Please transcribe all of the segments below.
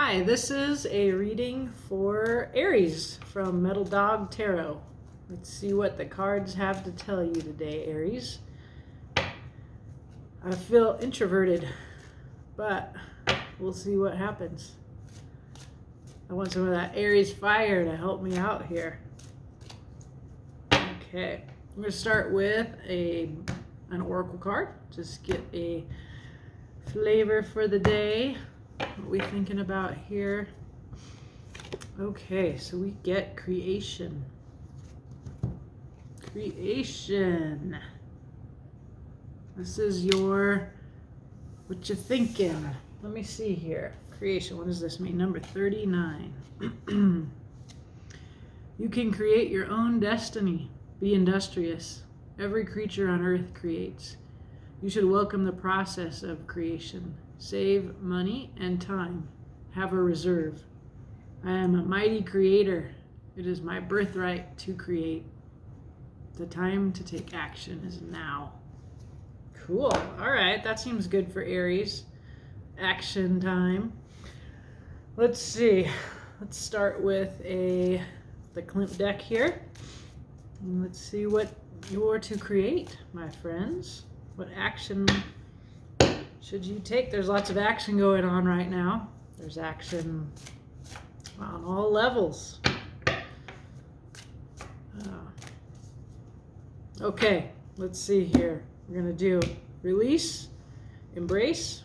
Hi, this is a reading for Aries from Metal Dog Tarot. Let's see what the cards have to tell you today, Aries. I feel introverted, but we'll see what happens. I want some of that Aries fire to help me out here. Okay, I'm going to start with an oracle card. Just get a flavor for the day. What are we thinking about here? Okay, so we get creation. Creation. This is what you thinking. Let me see here. Creation, what does this mean? Number 39. You can create your own destiny. Be industrious. Every creature on earth creates. You should welcome the process of creation. Save money and time. Have a reserve. I am a mighty creator. It is my birthright to create. The time to take action is now. Cool. All right, that seems good for Aries. Action time. Let's see. Let's start with the Klimt deck here. And let's see what you're to create, my friends. What action should you take? There's lots of action going on right now. There's action on all levels. Okay, let's see here. We're going to do release, embrace,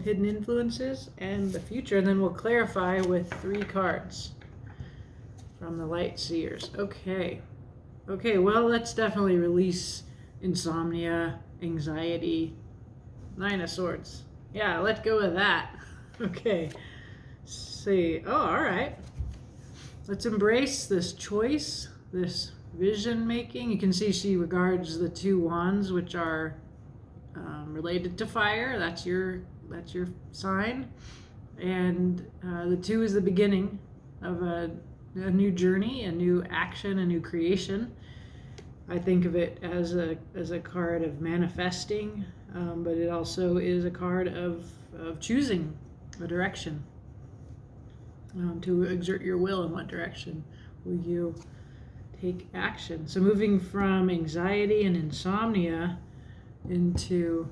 hidden influences, and the future. And then we'll clarify with 3 cards from the Light Seers. Okay, well, let's definitely release insomnia, anxiety, 9 of Swords. Yeah, let go of that. Okay. See. Oh, all right. Let's embrace this choice, this vision making. You can see she regards the 2 wands, which are related to fire. That's your sign. And the 2 is the beginning of a new journey, a new action, a new creation. I think of it as a card of manifesting, but it also is a card of choosing a direction, to exert your will in what direction will you take action. So moving from anxiety and insomnia into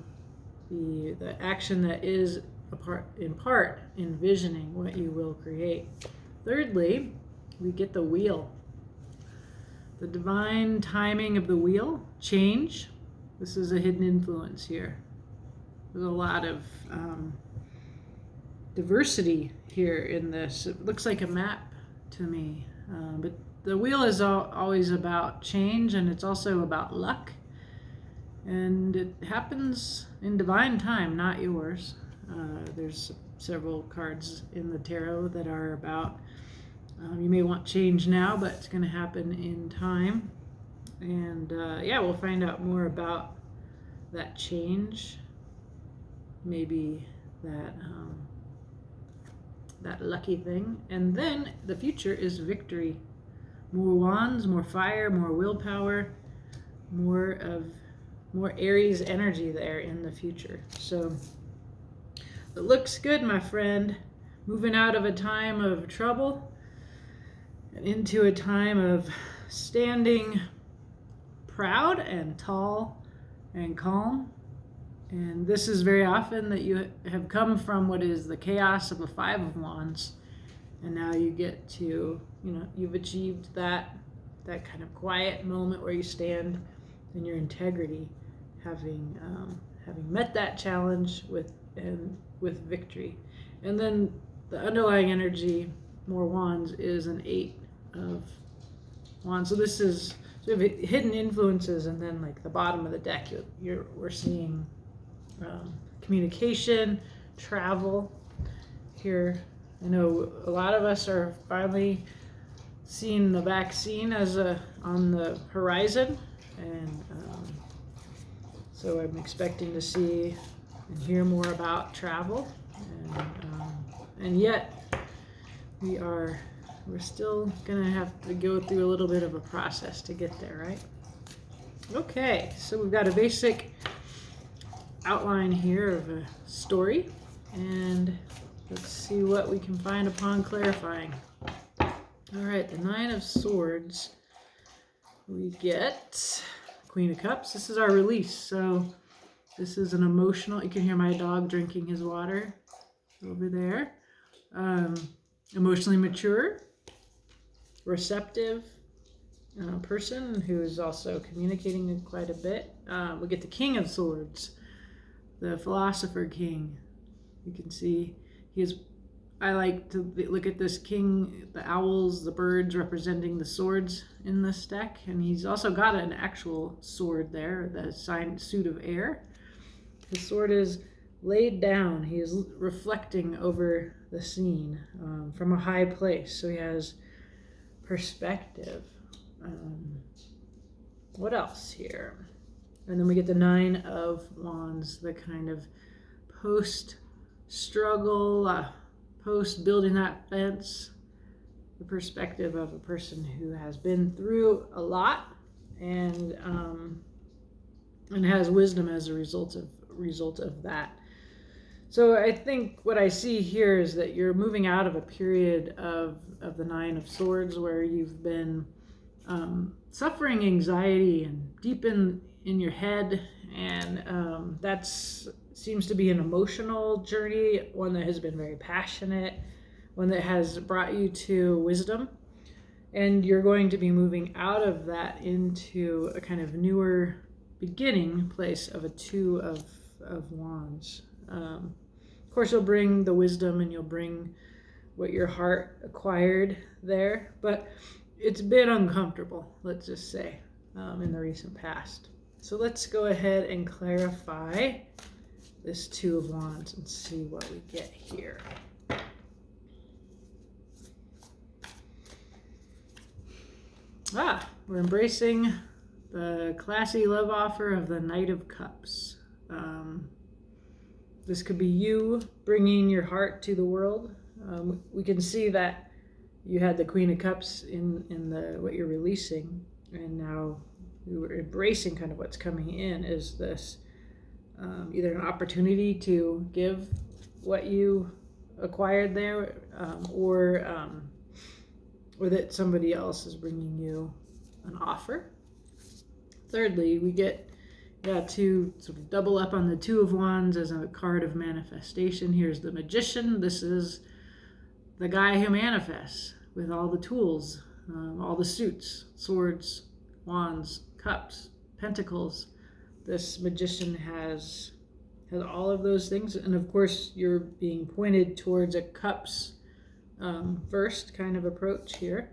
the action that is in part envisioning what you will create. Thirdly, we get the wheel. The divine timing of the wheel, change. This is a hidden influence here. There's a lot of diversity here in this. It looks like a map to me. But the wheel is always about change, and it's also about luck. And it happens in divine time, not yours. There's several cards in the tarot that are about you may want change now, but it's going to happen in time. And yeah, we'll find out more about that change. Maybe that lucky thing. And then the future is victory. More wands, more fire, more willpower, more Aries energy there in the future. So it looks good, my friend. Moving out of a time of trouble and into a time of standing proud and tall and calm. And this is very often that you have come from what is the chaos of a 5 of Wands, and now you get to, you've achieved that kind of quiet moment where you stand in your integrity, having met that challenge with victory. And then the underlying energy, more wands, is an 8 of Wands. So we have hidden influences, and then like the bottom of the deck, we're seeing communication, travel here. I know a lot of us are finally seeing the vaccine on the horizon, and so I'm expecting to see and hear more about travel, and yet we're still gonna have to go through a little bit of a process to get there, right? Okay, so we've got a basic outline here of a story, and Let's see what we can find upon clarifying. All right, the Nine of Swords. We get Queen of Cups. This is our release. So this is an emotional, you can hear my dog drinking his water over there. Emotionally mature, receptive person who is also communicating quite a bit. We get the King of Swords, the Philosopher King. You can see I like to look at this king, the owls, the birds representing the swords in this deck. And he's also got an actual sword there, the suit of air. His sword is laid down. He is reflecting over the scene from a high place. So he has perspective. What else here? And then we get the Nine of Wands, the kind of post-struggle, post-building that fence, the perspective of a person who has been through a lot and has wisdom as a result of that. So I think what I see here is that you're moving out of a period of the Nine of Swords where you've been suffering anxiety and deep in your head, and that's seems to be an emotional journey, one that has been very passionate, one that has brought you to wisdom. And you're going to be moving out of that into a kind of newer beginning place of a Two of Wands. Of course, you'll bring the wisdom and you'll bring what your heart acquired there, but it's been uncomfortable, let's just say, in the recent past. So let's go ahead and clarify this Two of Wands and see what we get here. We're embracing the classy love offer of the Knight of Cups. This could be you bringing your heart to the world. We can see that you had the Queen of Cups in what you're releasing, and now we were embracing kind of what's coming in is this either an opportunity to give what you acquired there, or that somebody else is bringing you an offer. Thirdly, we get to sort of double up on the Two of Wands as a card of manifestation. Here's the Magician. This is the guy who manifests with all the tools, all the suits, swords, wands, cups, pentacles. This Magician has all of those things. And of course, you're being pointed towards a cups first kind of approach here.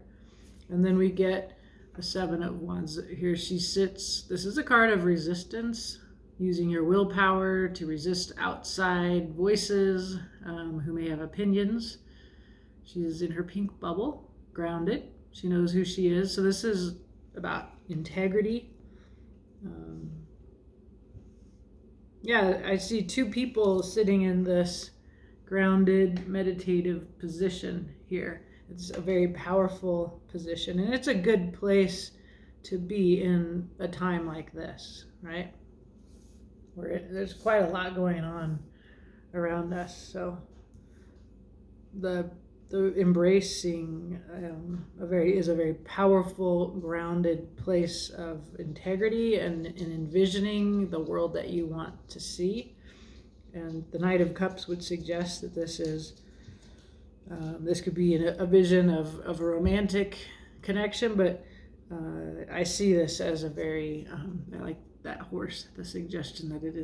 And then we get the Seven of Wands. Here she sits. This is a card of resistance, using your willpower to resist outside voices who may have opinions. She is in her pink bubble, grounded. She knows who she is. So this is about integrity. I see two people sitting in this grounded, meditative position here. It's a very powerful position, and it's a good place to be in a time like this, right? Where there's quite a lot going on around us. So the embracing is a very powerful, grounded place of integrity and envisioning the world that you want to see. And the Knight of Cups would suggest that this could be a vision of a romantic connection, but I see this as a very, I like that horse, the suggestion that it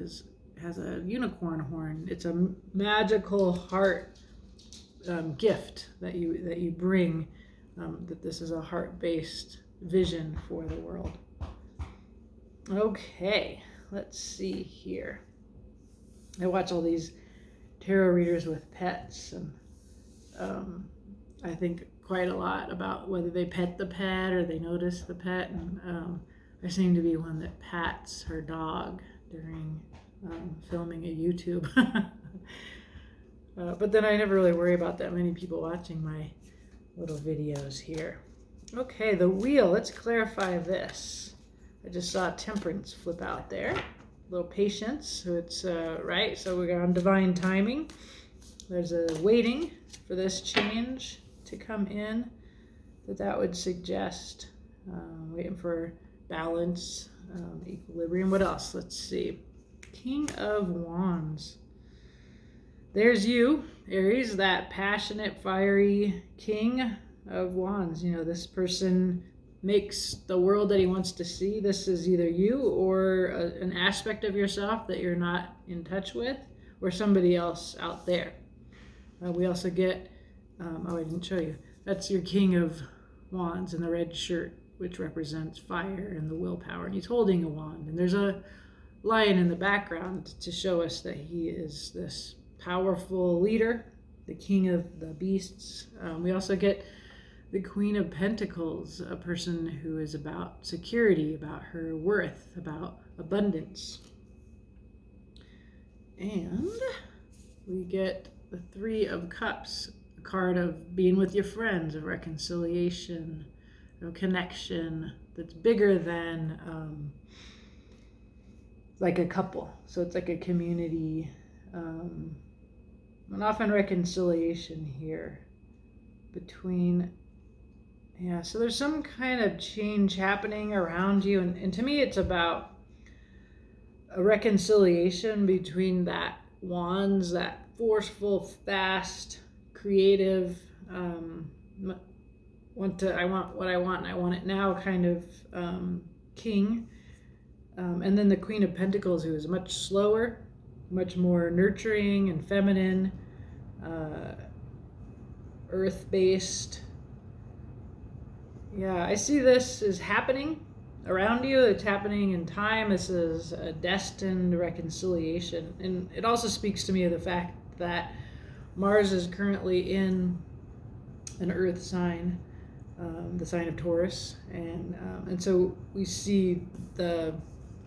has a unicorn horn. It's a magical heart gift that you bring, that this is a heart-based vision for the world. Okay, let's see here. I watch all these tarot readers with pets, and I think quite a lot about whether they pet the pet or they notice the pet, and I seem to be one that pats her dog during filming a YouTube. But then I never really worry about that many people watching my little videos here. Okay, the wheel. Let's clarify this. I just saw Temperance flip out there. A little patience. So it's right. So we're on divine timing. there's a waiting for this change to come in that would suggest. Waiting for balance, equilibrium. What else? Let's see. King of Wands. There's you, Aries, that passionate, fiery King of Wands. You know, this person makes the world that he wants to see. This is either you or an aspect of yourself that you're not in touch with, or somebody else out there. We also get, I didn't show you, that's your King of Wands in the red shirt, which represents fire and the willpower. And he's holding a wand. And there's a lion in the background to show us that he is this powerful leader, the king of the beasts. We also get the Queen of Pentacles, a person who is about security, about her worth, about abundance. And we get the Three of Cups, a card of being with your friends, of reconciliation, of connection that's bigger than like a couple. So it's like a community, and often reconciliation here between. Yeah, so there's some kind of change happening around you. And to me, it's about a reconciliation between that wands, that forceful, fast, creative, I want what I want and I want it now kind of king. And then the Queen of Pentacles, who is much slower, much more nurturing and feminine, earth-based. Yeah, I see this is happening around you. It's happening in time. This is a destined reconciliation. And it also speaks to me of the fact that Mars is currently in an earth sign, the sign of Taurus. And so we see they're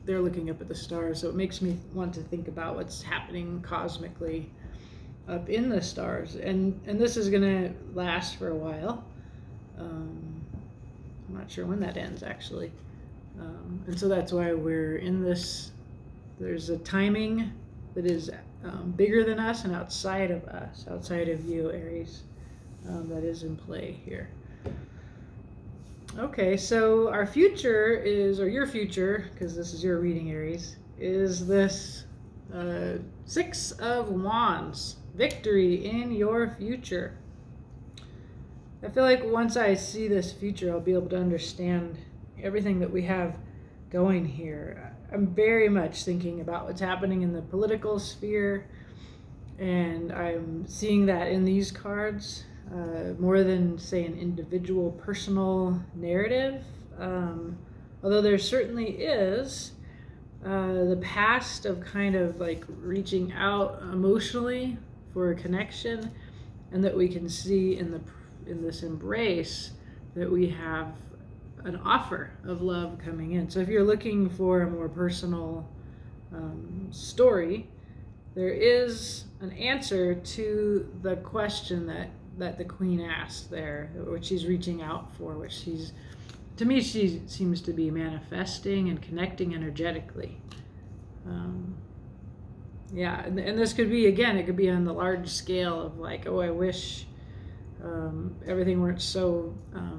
looking up at the stars. So it makes me want to think about what's happening cosmically up in the stars. And this is going to last for a while. I'm not sure when that ends, actually. And so that's why we're in this. There's a timing that is bigger than us and outside of us, outside of you, Aries, that is in play here. Okay, so our future is, or your future, because this is your reading, Aries, is this Six of Wands, victory in your future. I feel like once I see this future, I'll be able to understand everything that we have going here. I'm very much thinking about what's happening in the political sphere, and I'm seeing that in these cards more than, say, an individual personal narrative. Although there certainly is the past of kind of like reaching out emotionally for a connection, and that we can see in this embrace that we have an offer of love coming in. So if you're looking for a more personal story, there is an answer to the question that the Queen asked there, which she's reaching out for, which to me, she seems to be manifesting and connecting energetically. Yeah, and this could be, again, it could be on the large scale of like, oh, I wish everything weren't so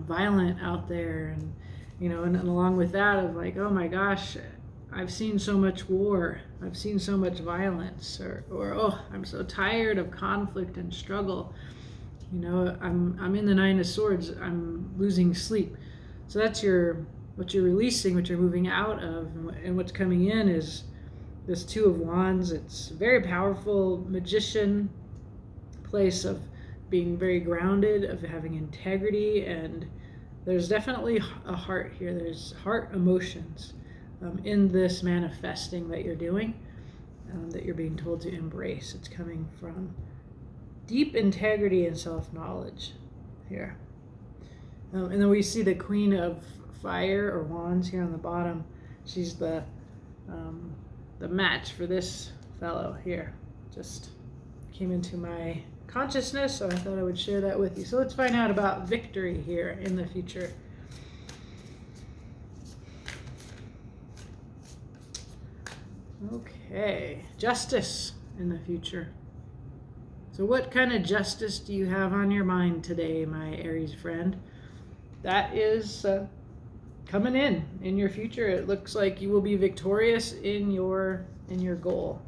violent out there, and and along with that of like, oh my gosh, I've seen so much war, I've seen so much violence, or oh, I'm so tired of conflict and struggle. I'm in the Nine of Swords, I'm losing sleep. So that's what you're releasing, what you're moving out of, and what's coming in is this Two of Wands. It's a very powerful magician place of being very grounded, of having integrity, and there's definitely a heart here. There's heart emotions in this manifesting that you're doing, that you're being told to embrace. It's coming from deep integrity and self-knowledge here. And then we see the Queen of Fire or Wands here on the bottom. She's the match for this fellow here. Just came into my consciousness, so I thought I would share that with you. So let's find out about victory here in the future. Okay, justice in the future. So what kind of justice do you have on your mind today, my Aries friend? That is coming in your future. It looks like you will be victorious in your goal.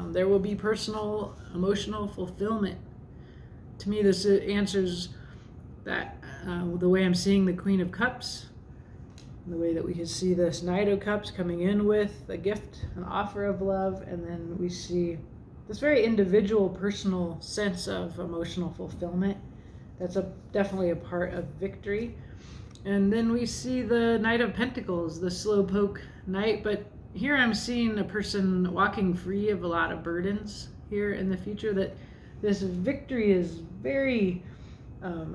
There will be personal, emotional fulfillment. To me, this answers that the way I'm seeing the Queen of Cups, the way that we can see this Knight of Cups coming in with a gift, an offer of love, and then we see this very individual, personal sense of emotional fulfillment. That's definitely a part of victory. And then we see the Knight of Pentacles, the slowpoke knight, but here I'm seeing a person walking free of a lot of burdens here in the future, that this victory is very,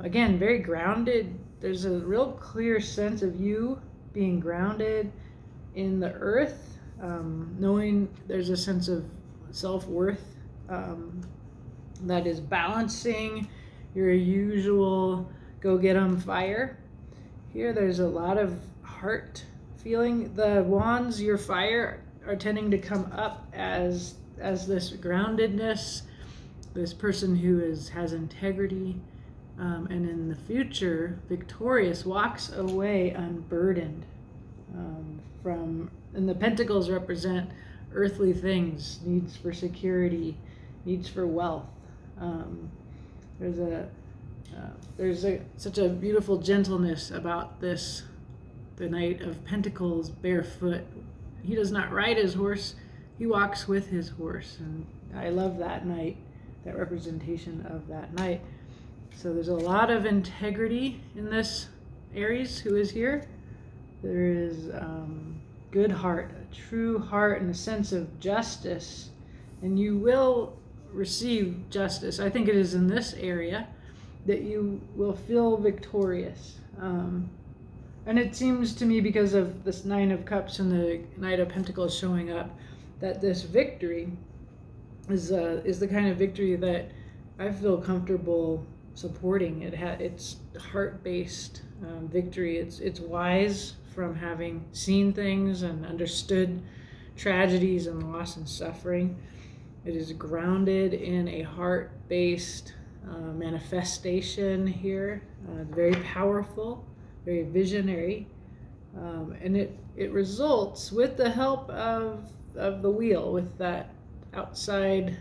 again, very grounded. There's a real clear sense of you being grounded in the earth, knowing there's a sense of self-worth that is balancing your usual go-get-'em fire. Here there's a lot of heart feeling. The wands, your fire, are tending to come up as this groundedness, this person who has integrity, and in the future, victorious, walks away unburdened and the pentacles represent earthly things, needs for security, needs for wealth. There's such a beautiful gentleness about this, the Knight of Pentacles, barefoot. He does not ride his horse, he walks with his horse. And I love that knight, that representation of that knight. So there's a lot of integrity in this Aries who is here. There is good heart, a true heart, and a sense of justice. And you will receive justice. I think it is in this area that you will feel victorious. And it seems to me, because of this Nine of Cups and the Knight of Pentacles showing up, that this victory is the kind of victory that I feel comfortable supporting. It's heart-based victory. It's wise from having seen things and understood tragedies and loss and suffering. It is grounded in a heart-based manifestation here. Very powerful, very visionary, and it results with the help of the wheel, with that outside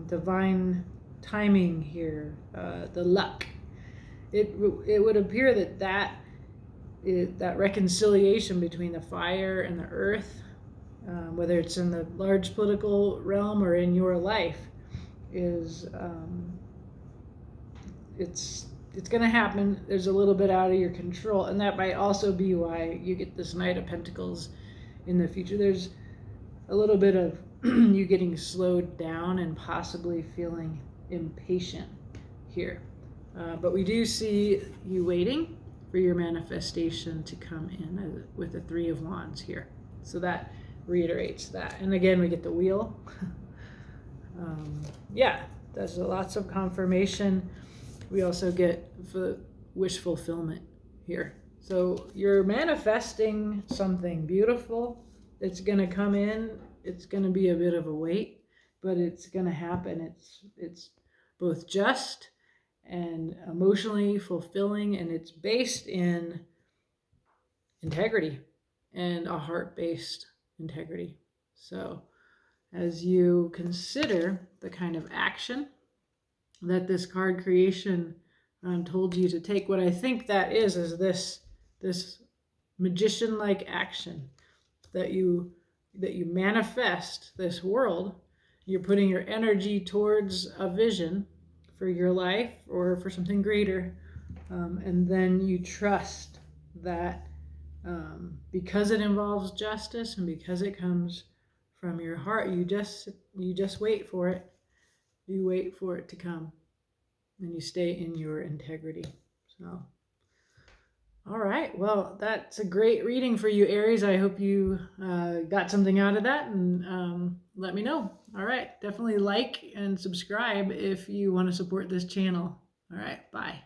divine timing here, the luck. It would appear that reconciliation between the fire and the earth, whether it's in the large political realm or in your life, is it's going to happen. There's a little bit out of your control, and that might also be why you get this Knight of Pentacles in the future. There's a little bit of you getting slowed down and possibly feeling impatient here. But we do see you waiting for your manifestation to come in with the Three of Wands here. So that reiterates that. And again, we get the wheel. Yeah, there's lots of confirmation. We also get wish fulfillment here. So you're manifesting something beautiful. It's going to come in. It's going to be a bit of a wait, but it's going to happen. It's both just and emotionally fulfilling, and it's based in integrity and a heart-based integrity. So as you consider the kind of action that this card creation told you to take, what I think that is this magician-like action that you manifest this world. You're putting your energy towards a vision for your life or for something greater, and then you trust that because it involves justice and because it comes from your heart, you just wait for it. You wait for it to come, and you stay in your integrity. So, all right. Well, that's a great reading for you, Aries. I hope you got something out of that, and let me know. All right. Definitely like and subscribe if you want to support this channel. All right. Bye.